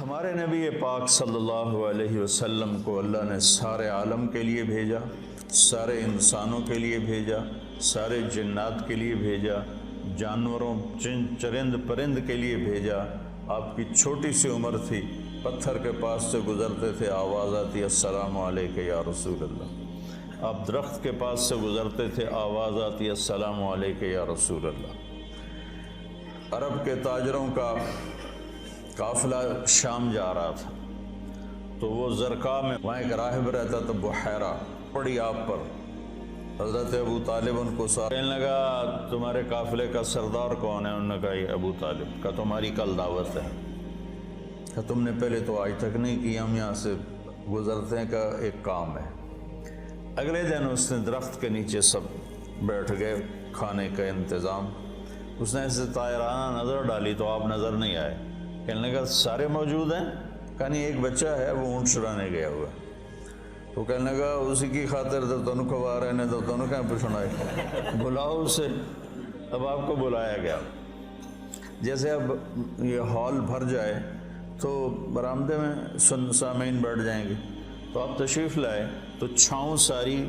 ہمارے نبی پاک صلی اللہ علیہ وسلم کو اللہ نے سارے عالم کے لیے بھیجا، سارے انسانوں کے لیے بھیجا، سارے جنات کے لیے بھیجا، جانوروں چرند پرند کے لیے بھیجا۔ آپ کی چھوٹی سی عمر تھی، پتھر کے پاس سے گزرتے تھے، آواز آتی السلام علیک یا رسول اللہ۔ آپ درخت کے پاس سے گزرتے تھے، آواز آتی السلام علیک یا رسول اللہ۔ عرب کے تاجروں کا قافلہ شام جا رہا تھا، تو وہ زرقا میں وہاں ایک راہب رہتا تھا، بحیرہ، پڑی آپ پر۔ حضرت ابو طالب ان کو کہنے لگا تمہارے قافلے کا سردار کون ہے؟ انہوں نے کہا یہ ابو طالب۔ کہا تمہاری کل دعوت ہے۔ کہا تم نے پہلے تو آج تک نہیں کی، ہم یہاں سے گزرتے ہیں، کا ایک کام ہے۔ اگلے دن اس نے درخت کے نیچے سب بیٹھ گئے، کھانے کا انتظام۔ اس نے ایسے طائرانہ نظر ڈالی تو آپ نظر نہیں آئے۔ کہنے لگا سارے موجود ہیں؟ کہا نہیں، ایک بچہ ہے، وہ اونٹ چرانے گیا ہوا۔ تو کہنے لگا اسی کی خاطر تو تنوں کو آ رہے ہیں، تو تنوں کہاں پوچھنا ہے، بلاؤ اسے۔ اب آپ کو بلایا گیا۔ جیسے اب یہ ہال بھر جائے تو برآمدے میں سامعین بیٹھ جائیں گے، تو آپ تشریف لائے تو چھاؤں ساری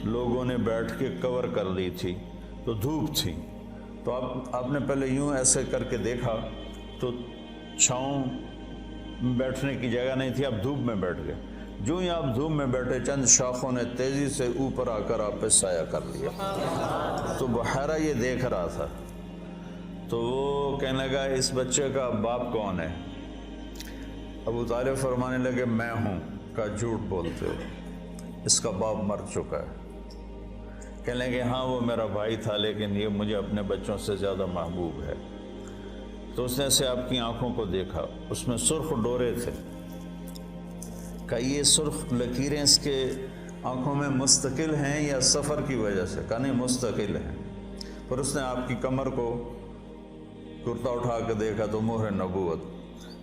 لوگوں نے بیٹھ کے کور کر لی تھی، تو دھوپ تھی، تو آپ نے پہلے یوں ایسے کر کے دیکھا تو چھاؤں بیٹھنے کی جگہ نہیں تھی، آپ دھوپ میں بیٹھ گئے۔ جو ہی آپ دھوپ میں بیٹھے، چند شاخوں نے تیزی سے اوپر آ کر آپ پہ سایہ کر لیا۔ تو بحیرہ یہ دیکھ رہا تھا، تو وہ کہنے لگا اس بچے کا باپ کون ہے؟ ابو طالب فرمانے لگے میں ہوں۔ کہا جھوٹ بولتے ہو، اس کا باپ مر چکا ہے۔ کہنے لگے ہاں وہ میرا بھائی تھا، لیکن یہ مجھے اپنے بچوں سے زیادہ محبوب ہے۔ تو اس نے سے آپ کی آنکھوں کو دیکھا، اس میں سرخ ڈورے تھے۔ کہا یہ سرخ لکیریں اس کے آنکھوں میں مستقل ہیں یا سفر کی وجہ سے؟ کہا نہیں، مستقل ہیں۔ پھر اس نے آپ کی کمر کو کرتا اٹھا کے دیکھا تو مہر نبوت۔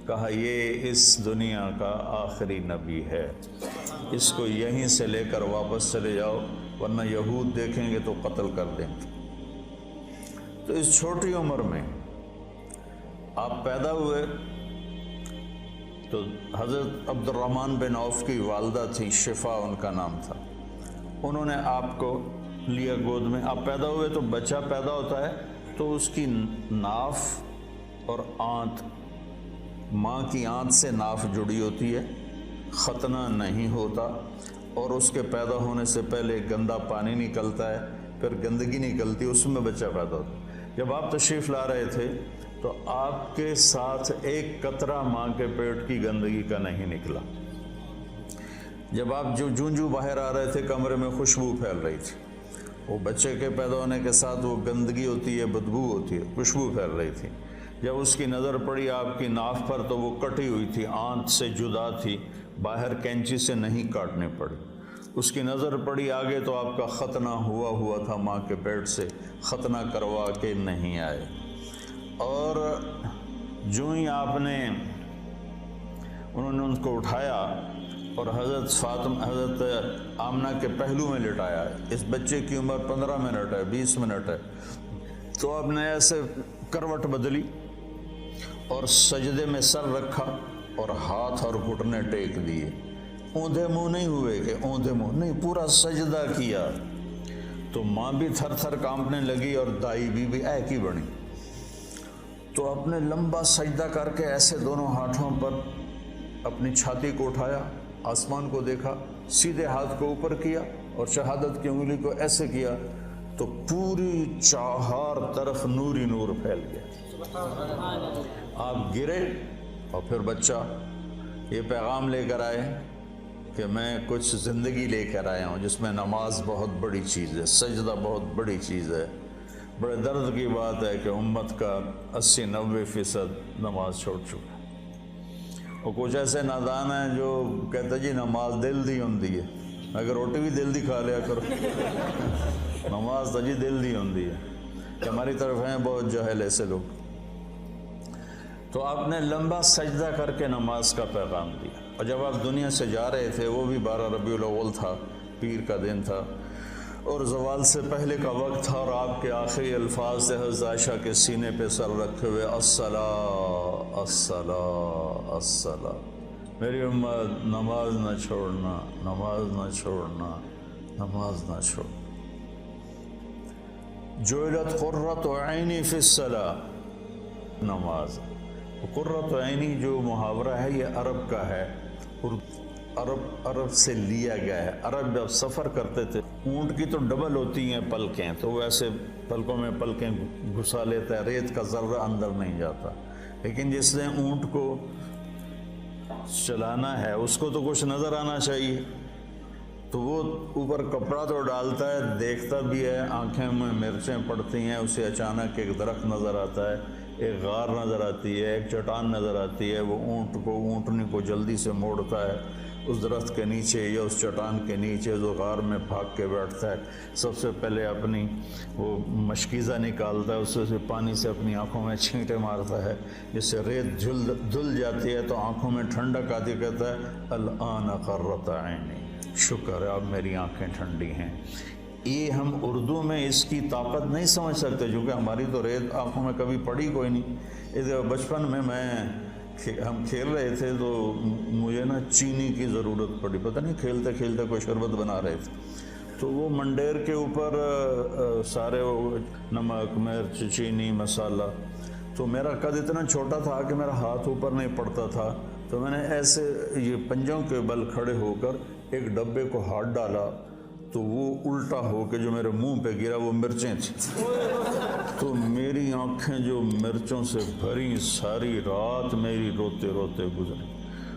کہا یہ اس دنیا کا آخری نبی ہے، اس کو یہیں سے لے کر واپس چلے جاؤ، ورنہ یہود دیکھیں گے تو قتل کر دیں گے۔ تو اس چھوٹی عمر میں آپ پیدا ہوئے تو حضرت عبد الرحمن بن عوف کی والدہ تھی، شفا ان کا نام تھا، انہوں نے آپ کو لیا گود میں۔ آپ پیدا ہوئے تو بچہ پیدا ہوتا ہے تو اس کی ناف اور آنت، ماں کی آنت سے ناف جڑی ہوتی ہے، ختنہ نہیں ہوتا، اور اس کے پیدا ہونے سے پہلے گندا پانی نکلتا ہے، پھر گندگی نکلتی ہے، اس میں بچہ پیدا ہوتا ہے۔ جب آپ تشریف لا رہے تھے تو آپ کے ساتھ ایک قطرہ ماں کے پیٹ کی گندگی کا نہیں نکلا۔ جب آپ جو باہر آ رہے تھے کمرے میں خوشبو پھیل رہی تھی، وہ بچے کے پیدا ہونے کے ساتھ وہ گندگی ہوتی ہے، بدبو ہوتی ہے، خوشبو پھیل رہی تھی۔ جب اس کی نظر پڑی آپ کی ناف پر تو وہ کٹی ہوئی تھی، آنت سے جدا تھی، باہر کینچی سے نہیں کاٹنے پڑی۔ اس کی نظر پڑی آگے تو آپ کا ختنہ ہوا تھا ماں کے پیٹ سے، ختنہ کروا کے نہیں آئے۔ اور جو ہی آپ نے انہوں نے ان کو اٹھایا اور حضرت آمنہ کے پہلو میں لٹایا، اس بچے کی عمر 15 منٹ ہے، 20 منٹ ہے، تو آپ نے ایسے کروٹ بدلی اور سجدے میں سر رکھا اور ہاتھ اور گھٹنے ٹیک دیے۔ اوندھے منہ نہیں ہوئے کہ اوندھے منہ نہیں، پورا سجدہ کیا۔ تو ماں بھی تھر تھر کانپنے لگی اور دائی بھی ایک ہی بنی۔ تو آپ نے لمبا سجدہ کر کے ایسے دونوں ہاتھوں پر اپنی چھاتی کو اٹھایا، آسمان کو دیکھا، سیدھے ہاتھ کو اوپر کیا اور شہادت کی انگلی کو ایسے کیا تو پوری چہار طرف نور ہی نور پھیل گیا۔ آپ گرے اور پھر بچہ یہ پیغام لے کر آئے کہ میں کچھ زندگی لے کر آیا ہوں جس میں نماز بہت بڑی چیز ہے، سجدہ بہت بڑی چیز ہے۔ بڑے درد کی بات ہے کہ امت کا 80-90% نماز چھوڑ چکا ہے، اور کچھ ایسے نادان ہیں جو کہتے جی نماز دل دی ہوندی ہے، اگر روٹی بھی دل دی کھا لیا کرو، نماز تو جی دل دی ہوندی ہے، کہ ہماری طرف ہیں بہت جاہل ایسے لوگ۔ تو آپ نے لمبا سجدہ کر کے نماز کا پیغام دیا، اور جب آپ دنیا سے جا رہے تھے وہ بھی 12 ربیع الاول تھا، پیر کا دن تھا، اور زوال سے پہلے کا وقت تھا، اور آپ کے آخری الفاظ تھے حضرت عائشہ کے سینے پہ سر رکھے ہوئے، الصلاۃ الصلاۃ الصلاۃ، میری امت نماز نہ چھوڑنا، نماز نہ چھوڑنا، نماز نہ چھوڑنا۔ جعلت قرۃ عینی فی الصلاۃ، نماز۔ قرۃ عینی جو محاورہ ہے یہ عرب کا ہے، عرب سے لیا گیا ہے۔ عرب جب سفر کرتے تھے، اونٹ کی تو ڈبل ہوتی ہیں پلکیں، تو وہ ایسے پلکوں میں پلکیں گھسا لیتا ہے، ریت کا ذرہ اندر نہیں جاتا، لیکن جس نے اونٹ کو چلانا ہے اس کو تو کچھ نظر آنا چاہیے، تو وہ اوپر کپڑا تو ڈالتا ہے، دیکھتا بھی ہے، آنکھیں میں مرچیں پڑتی ہیں، اسے اچانک ایک درخت نظر آتا ہے، ایک غار نظر آتی ہے، ایک چٹان نظر آتی ہے، وہ اونٹنی کو جلدی سے موڑتا ہے، اس درخت کے نیچے یا اس چٹان کے نیچے جو غار میں بھاگ کے بیٹھتا ہے، سب سے پہلے اپنی وہ مشکیزہ نکالتا ہے، اس سے پانی سے اپنی آنکھوں میں چھینٹے مارتا ہے، جس سے ریت دھل جاتی ہے تو آنکھوں میں ٹھنڈک آتی، کہتا ہے الآن قرۃ عینی، شکر ہے اب میری آنکھیں ٹھنڈی ہیں۔ یہ ہم اردو میں اس کی طاقت نہیں سمجھ سکتے، کیونکہ ہماری تو ریت آنکھوں میں کبھی پڑی کوئی نہیں۔ بچپن میں ہم کھیل رہے تھے تو مجھے نا چینی کی ضرورت پڑی، پتہ نہیں کھیلتے کھیلتے کوئی شربت بنا رہے تھے، تو وہ منڈیر کے اوپر سارے نمک، مرچ، چینی، مسالہ، تو میرا قد اتنا چھوٹا تھا کہ میرا ہاتھ اوپر نہیں پڑتا تھا، تو میں نے ایسے یہ پنجوں کے بل کھڑے ہو کر ایک ڈبے کو ہاتھ ڈالا، تو وہ الٹا ہو کے جو میرے منہ پہ گرا وہ مرچیں تھیں، تو میری آنکھیں جو مرچوں سے بھری، ساری رات میری روتے روتے گزری،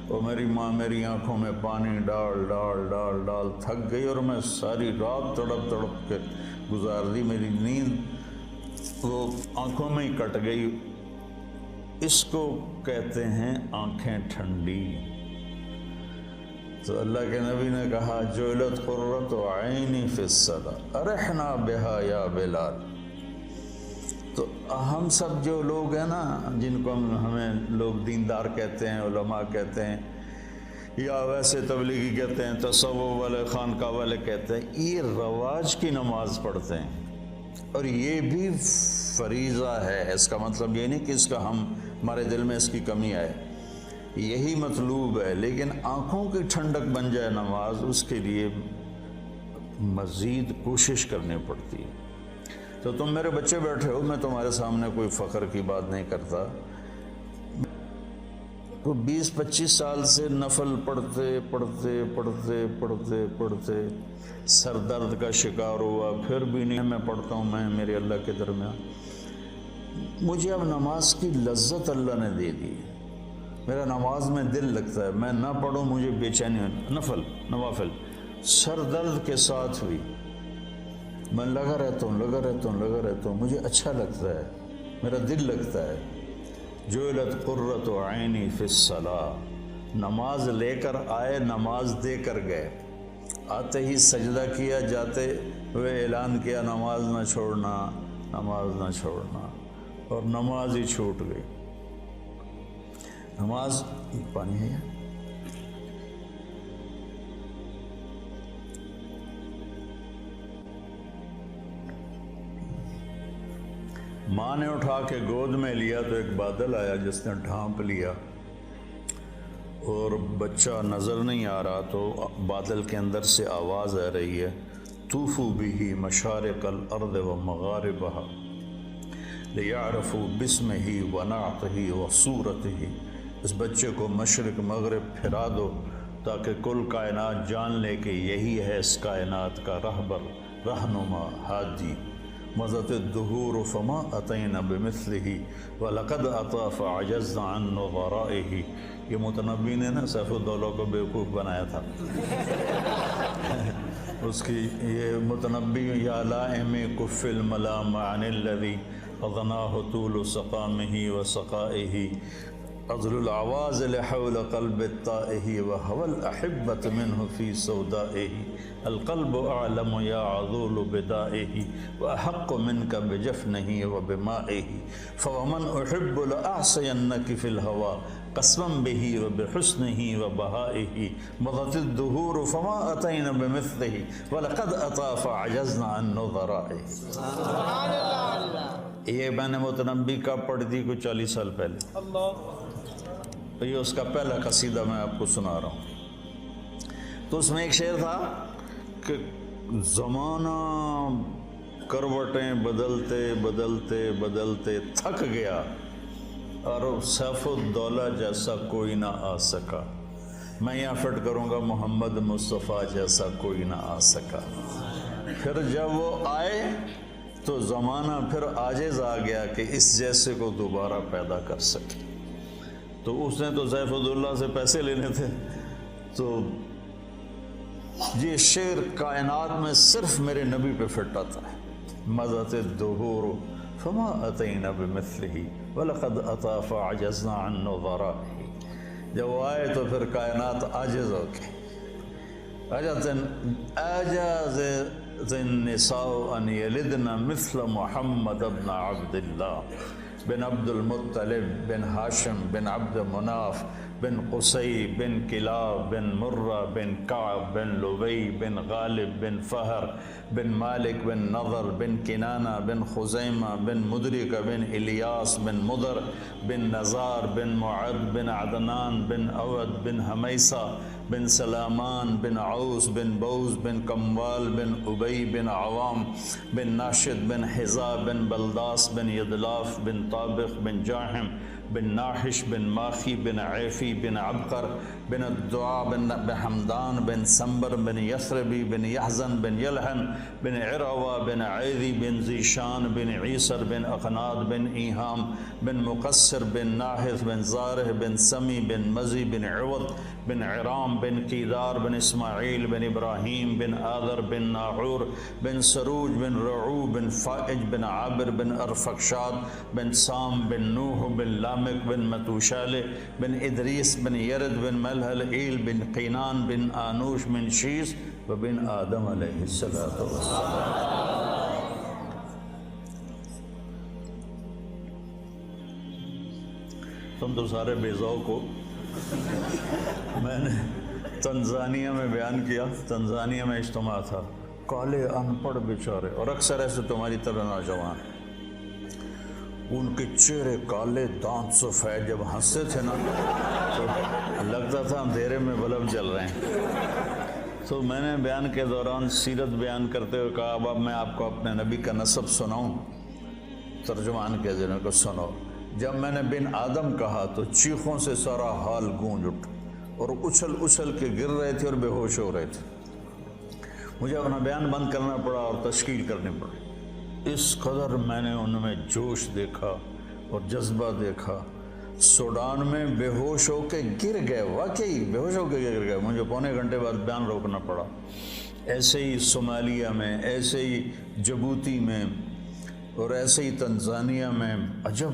اور میری ماں میری آنکھوں میں پانی ڈال ڈال ڈال ڈال تھک گئی، اور میں ساری رات تڑپ تڑپ کے گزار دی، میری نیند وہ آنکھوں میں ہی کٹ گئی۔ اس کو کہتے ہیں آنکھیں ٹھنڈی۔ تو اللہ کے نبی نے کہا جعلت قرۃ عینی فی الصلاۃ ارحنا بہا یا بلال۔ تو ہم سب جو لوگ ہیں نا، جن کو ہمیں لوگ دیندار کہتے ہیں، علماء کہتے ہیں، یا ویسے تبلیغی کہتے ہیں، تصوف والے، خانقاہ والے کہتے ہیں، یہ رواج کی نماز پڑھتے ہیں، اور یہ بھی فریضہ ہے۔ اس کا مطلب یہ نہیں کہ اس کا ہمارے دل میں اس کی کمی آئے، یہی مطلوب ہے، لیکن آنکھوں کی ٹھنڈک بن جائے نماز، اس کے لیے مزید کوشش کرنی پڑتی ہے۔ تو تم میرے بچے بیٹھے ہو، میں تمہارے سامنے کوئی فخر کی بات نہیں کرتا، تو 20-25 سال سے نفل پڑھتے پڑھتے پڑھتے پڑھتے پڑھتے سر درد کا شکار ہوا، پھر بھی نہیں میں پڑھتا ہوں، میں میرے اللہ کے درمیان، مجھے اب نماز کی لذت اللہ نے دے دی، میرا نماز میں دل لگتا ہے، میں نہ پڑھوں مجھے بے چینی، نوافل سر درد کے ساتھ بھی میں لگا رہتا ہوں، مجھے اچھا لگتا ہے، میرا دل لگتا ہے۔ جعلت قرۃ عینی فی الصلاۃ، نماز لے کر آئے، نماز دے کر گئے، آتے ہی سجدہ کیا، جاتے ہوئے اعلان کیا نماز نہ چھوڑنا، نماز نہ چھوڑنا، اور نماز ہی چھوٹ گئی۔ نماز پانی ہے یا ماں نے اٹھا کے گود میں لیا تو ایک بادل آیا جس نے ڈھانپ لیا، اور بچہ نظر نہیں آ رہا، تو بادل کے اندر سے آواز آ رہی ہے طوفوا بہ مشارق الارض ومغاربہا لیعرفوا باسمہ ونعتہ وصورتہ، اس بچے کو مشرق مغرب پھرا دو تاکہ کل کائنات جان لے کہ یہی ہے اس کائنات کا رہبر، رہنما، ہادی۔ مضت الدہور فما اتینا بمثلہ ولقد اتی فعجزنا عن نظرائہ، یہ متنبی نے نا سیف الدولہ کو بیوقوف بنایا تھا، اس کی یہ متنبی یا لائم کف الملام عن الذی اغناہ طول سقامہ وسقائہ، عضل العواز لحول قلب الطائہ وهو الأحبة منه في سودائه، القلب أعلم يا عضول بدائه وأحق منك بجفنه وبمائه، فومن أحب لأعصينك في الهوى قسما به وبحسنه وبهائه مضت الدهور فما أتينا بمثله ولقد أتى فعجزنا عن نظرائه. یہ میں نے متنبی کا پڑھ دی کوئی 40 سال پہلے. یہ اس کا پہلا قصیدہ میں آپ کو سنا رہا ہوں. تو اس میں ایک شعر تھا کہ زمانہ کروٹیں بدلتے بدلتے بدلتے تھک گیا اور سیف الدولہ جیسا کوئی نہ آ سکا. میں یہاں فٹ کروں گا محمد مصطفیٰ جیسا کوئی نہ آ سکا. پھر جب وہ آئے تو زمانہ پھر عاجز آ گیا کہ اس جیسے کو دوبارہ پیدا کر سکے. تو اس نے تو سیف الدولہ سے پیسے لینے تھے. تو یہ شعر کائنات میں صرف میرے نبی پہ فٹ آتا ہے. مضت الدہور فما اتینا بمثلہ وَلَقَدْ أَتَى فَعَجَزْنَا عَنْ نُظَرَائِهِ. جب وہ آئے تو پھر کائنات عاجز ہو گئی. عجز النساء ان یلدن مثل محمد بن عبد اللہ بن عبد المطلب بن ہاشم بن عبد مناف بن قصی بن کلاب بن مرہ بن کعب بن لبی بن غالب بن فہر بن مالک بن نضر بن کنانہ بن خزیمہ بن مدرکہ بن الیاس بن مدر بن نزار بن معد بن عدنان بن عود بن حمیسہ بن سلامان بن عوس بن بوز بن کموال بن ابی بن عوام بن ناشد بن حزا بن بلداس بن یدلاف بن طابق بن جاحم بن ناحش بن ماخی بن عیفی بن عبقر بن الدعا بن حمدان بن سنبر بن یثربی بن یحزن بن یلحن بن عروہ بن عیدی بن ذیشان بن عیسر بن اقناد بن ایہام بن مقصر بن ناحث بن زارح بن سمی بن مزی بن عوض بن عرام بن قیدار بن اسماعیل بن ابراہیم بن آذر بن ناحور بن سروج بن رعو بن فائج بن عابر بن ارفقشاد بن سام بن نوح بن لامک بن متوشالہ بن ادریس بن یرد بن ملحل ایل بن قینان بن آنوش بن شیس و بن آدم علیہ السلام. تم تو سارے بے ذوق ہو. میں نے تنزانیہ میں بیان کیا. تنزانیہ میں اجتماع تھا. کالے ان پڑھ بیچارے اور اکثر ایسے تمہاری طرح نوجوان, ان کے چہرے کالے, دانت سفید. جب ہنستے تھے نا تو لگتا تھا اندھیرے میں بلب جل رہے ہیں. تو میں نے بیان کے دوران سیرت بیان کرتے ہوئے کہا اب میں آپ کو اپنے نبی کا نسب سناؤں. ترجمان کے ذریعے کو سنو. جب میں نے بن آدم کہا تو چیخوں سے سارا حال گونج اٹھ اور اچھل اچھل کے گر رہے تھے اور بے ہوش ہو رہے تھے. مجھے اپنا بیان بند کرنا پڑا اور تشکیل کرنی پڑی. اس قدر میں نے ان میں جوش دیکھا اور جذبہ دیکھا. سوڈان میں بے ہوش ہو کے گر گئے, واقعی بے ہوش ہو کے گر گئے. مجھے پونے گھنٹے بعد بیان روکنا پڑا. ایسے ہی صومالیہ میں, ایسے ہی جبوتی میں اور ایسے ہی تنزانیہ میں عجب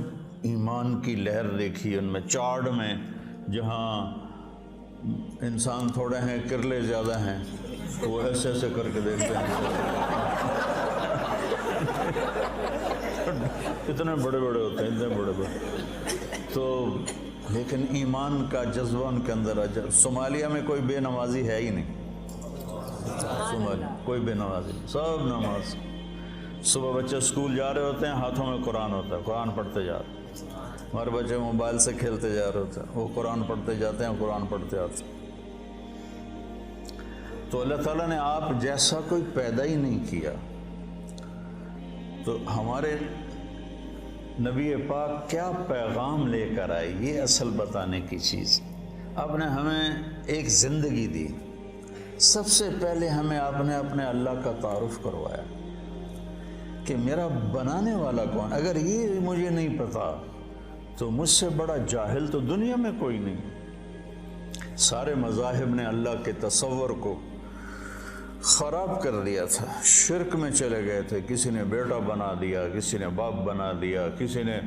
ایمان کی لہر دیکھی. ان میں چاڈ میں جہاں انسان تھوڑے ہیں کرلے زیادہ ہیں تو وہ ایسے ایسے کر کے دیکھتے ہیں. اتنے بڑے بڑے ہوتے ہیں, اتنے بڑے بڑے. تو لیکن ایمان کا جذبہ ان کے اندر عجب. صومالیہ میں کوئی بے نمازی ہے ہی نہیں. صومالیہ کوئی بے نمازی, سب نماز. صبح بچے اسکول جا رہے ہوتے ہیں, ہاتھوں میں قرآن ہوتا ہے, قرآن پڑھتے جا رہے ہیں. ہمارے بچے موبائل سے کھیلتے جا رہے ہوتے ہیں, وہ قرآن پڑھتے جاتے ہیں, قرآن پڑھتے آتے ہیں. تو اللہ تعالیٰ نے آپ جیسا کوئی پیدا ہی نہیں کیا. تو ہمارے نبی پاک کیا پیغام لے کر آئے, یہ اصل بتانے کی چیز. آپ نے ہمیں ایک زندگی دی. سب سے پہلے ہمیں آپ نے اپنے اللہ کا تعارف کروایا کہ میرا بنانے والا کون. اگر یہ مجھے نہیں پتا تو مجھ سے بڑا جاہل تو دنیا میں کوئی نہیں. سارے مذاہب نے اللہ کے تصور کو خراب کر دیا تھا. شرک میں چلے گئے تھے. کسی نے بیٹا بنا دیا, کسی نے باپ بنا دیا, کسی نے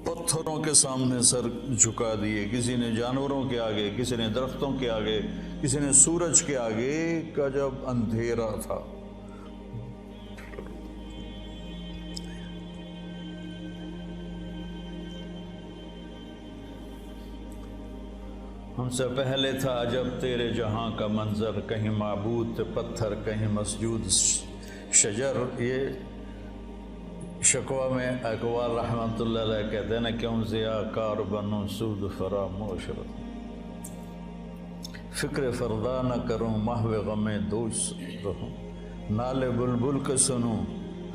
پتھروں کے سامنے سر جھکا دیے, کسی نے جانوروں کے آگے, کسی نے درختوں کے آگے, کسی نے سورج کے آگے. کا جب اندھیرا تھا. ہم سے پہلے تھا عجب تیرے جہاں کا منظر، کہیں معبود تھے پتھر کہیں مسجود شجر۔ یہ شکوہ میں اقوال رحمۃ اللہ علیہ کہتے ہیں نا، کیوں ضیاء کار بنوں سود فراموش رہوں، فکر فردا نہ کروں محو غم دوش رہوں، نالے بلبل کے سنوں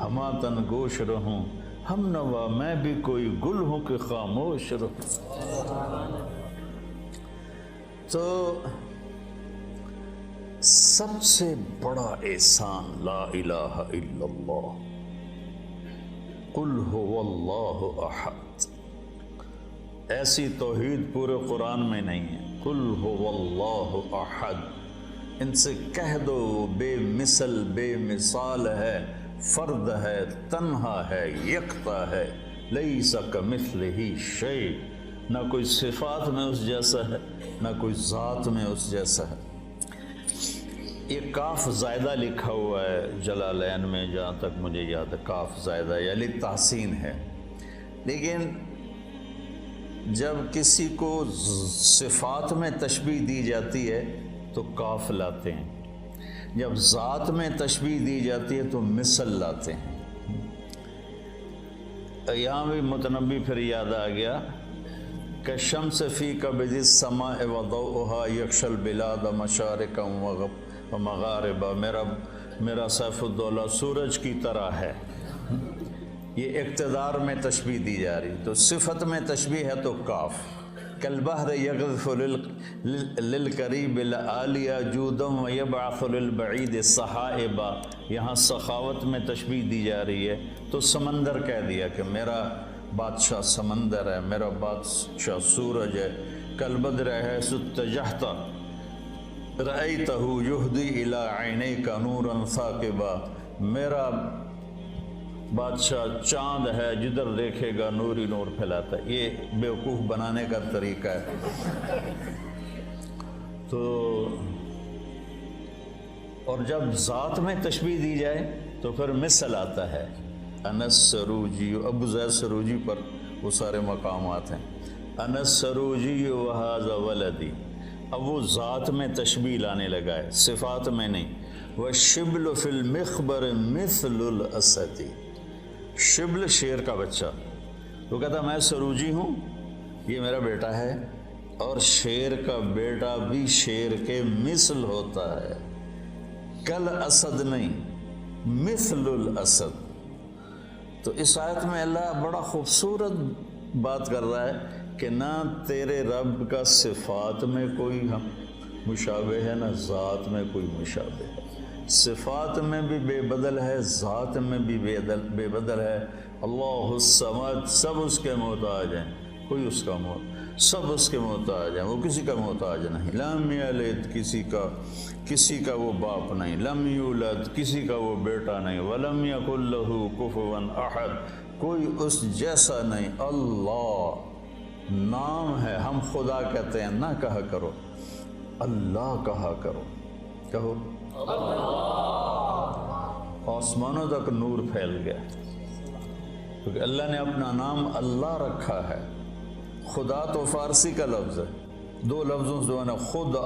ہما تن گوش رہوں، ہم نوا میں بھی کوئی گل ہوں کہ خاموش رہوں۔ تو سب سے بڑا احسان لا الہ الا اللہ، قل هو اللہ احد۔ ایسی توحید پورے قرآن میں نہیں ہے۔ قل هو اللہ احد، ان سے کہہ دو بے مثل بے مثال ہے، فرد ہے، تنہا ہے، یکتا ہے، لیس کمثلہ شیء، نہ کوئی صفات میں اس جیسا ہے نہ کوئی ذات میں اس جیسا ہے۔ یہ کاف زائدہ لکھا ہوا ہے جلالین میں، جہاں تک مجھے یاد ہے کاف زائدہ یعنی تحسین ہے، لیکن جب کسی کو صفات میں تشبیہ دی جاتی ہے تو کاف لاتے ہیں، جب ذات میں تشبیہ دی جاتی ہے تو مثل لاتے ہیں۔ یہاں بھی متنبی پھر یاد آ گیا کہ شمس فی کبد السماء وضوءها یغشی البلاد مشارقا ومغاربا، میرا سیف الدولہ سورج کی طرح ہے۔ یہ اقتدار میں تشبیہ دی جا رہی، تو صفت میں تشبیہ ہے تو کاف۔ کالبحر یغرف للقریب العالیہ جودا ویبعث للبعید سحائبا، یہاں سخاوت میں تشبیہ دی جا رہی ہے تو سمندر کہہ دیا کہ میرا بادشاہ سمندر ہے، میرا بادشاہ سورج ہے۔ کالبدر حیث اتجہت رأیتہ یہدی الی عینیک نورا ثاقبا، میرا بادشاہ چاند ہے، جدھر دیکھے گا نور ہی نور پھیلاتا ہے۔ یہ بیوقوف بنانے کا طریقہ ہے۔ تو اور جب ذات میں تشبیہ دی جائے تو پھر مثل آتا ہے۔ انس سروجی، ابو زید سروجی پر وہ سارے مقامات ہیں۔ انس سروجی وہذا ولدی، اب وہ ذات میں تشبیہ لانے لگا ہے، صفات میں نہیں۔ والشبل فی المخبر مثل الاسد، شبل شیر کا بچہ، وہ کہتا میں سروجی ہوں، یہ میرا بیٹا ہے، اور شیر کا بیٹا بھی شیر کے مثل ہوتا ہے، کل اسد نہیں، مثل الاسد۔ تو اس آیت میں اللہ بڑا خوبصورت بات کر رہا ہے کہ نہ تیرے رب کا صفات میں کوئی مشابہ ہے، نہ ذات میں کوئی مشابہ ہے، صفات میں بھی بے بدل ہے، ذات میں بھی بے بدل ہے۔ اللہ الصمد، سب اس کے محتاج ہیں، کوئی اس کا سب اس کے محتاج ہیں، وہ کسی کا محتاج نہیں۔ لم یلد، کسی کا وہ باپ نہیں، لم یولد، کسی کا وہ بیٹا نہیں، ولم یکن لہ کفوا احد، کوئی اس جیسا نہیں۔ اللہ نام ہے، ہم خدا کہتے ہیں، نہ کہا کرو اللہ کہا کرو، کہو آسمانوں تک نور پھیل گیا، کیونکہ اللہ نے اپنا نام اللہ رکھا ہے۔ خدا تو فارسی کا لفظ ہے، دو لفظوں سے بنا، خود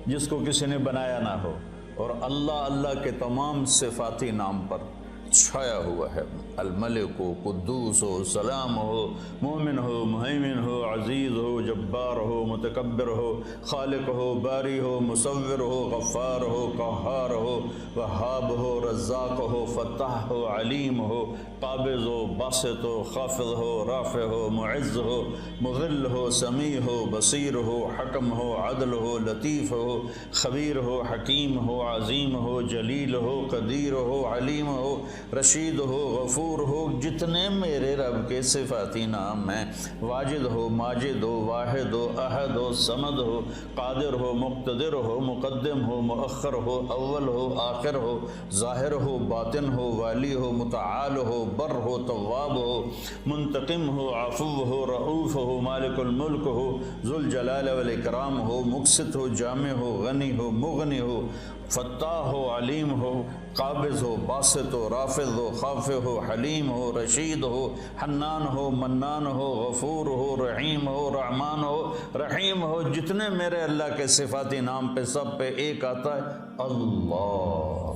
جس کو کسی نے بنایا نہ ہو، اور اللہ کے تمام صفاتی نام پر چھایا ہوا ہے۔ الملک ہو، قدوس ہو، سلام ہو، مومن ہو، مہیمن ہو، عزیز ہو، جبار ہو، متکبر ہو، خالق ہو، باری ہو، مصور ہو، غفار ہو، قہار ہو، وہاب ہو، رزاق ہو، فتاح ہو، علیم ہو، قابض ہو، باسط ہو، خافض ہو، رافع ہو، معز ہو، مذل ہو، سمیع ہو، بصیر ہو، حکم ہو، عدل ہو، لطیف ہو، خبیر ہو، حکیم ہو، عظیم ہو، جلیل ہو، قدیر ہو، علیم ہو، رشید ہو، غفور ہو، جتنے میرے رب کے صفاتی نام ہیں، واجد ہو، ماجد ہو، واحد ہو، احد ہو، صمد ہو، قادر ہو، مقتدر ہو، مقدم ہو، مؤخر ہو، اول ہو، آخر ہو، ظاہر ہو، باطن ہو، والی ہو، متعال ہو، بر ہو، تواب ہو، منتقم ہو، عفو ہو، رؤوف ہو، مالک الملک ہو، ذو الجلال والاکرام ہو، مقسط ہو، جامع ہو، غنی ہو، مغنی ہو، فتاح ہو، علیم ہو، قابض ہو، باسط ہو، رافع حافظ ہو، خافظ ہو، حلیم ہو، رشید ہو، حنان ہو، منان ہو، غفور ہو، رحیم ہو، رحمان ہو، رحیم ہو، جتنے میرے اللہ کے صفاتی نام پہ سب پہ ایک آتا ہے اللہ۔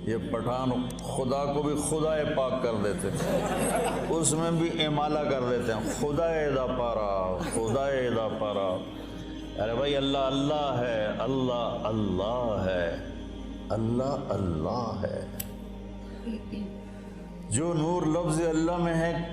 یہ پٹھان خدا کو بھی خدا پاک کر دیتے ہیں، اس میں بھی امالہ کر دیتے ہیں، خدا دا پارا، خدا دا پارا۔ ارے بھائی اللہ اللہ ہے، اللہ اللہ ہے، اللہ اللہ ہے۔ جو نور لفظ اللہ میں ہے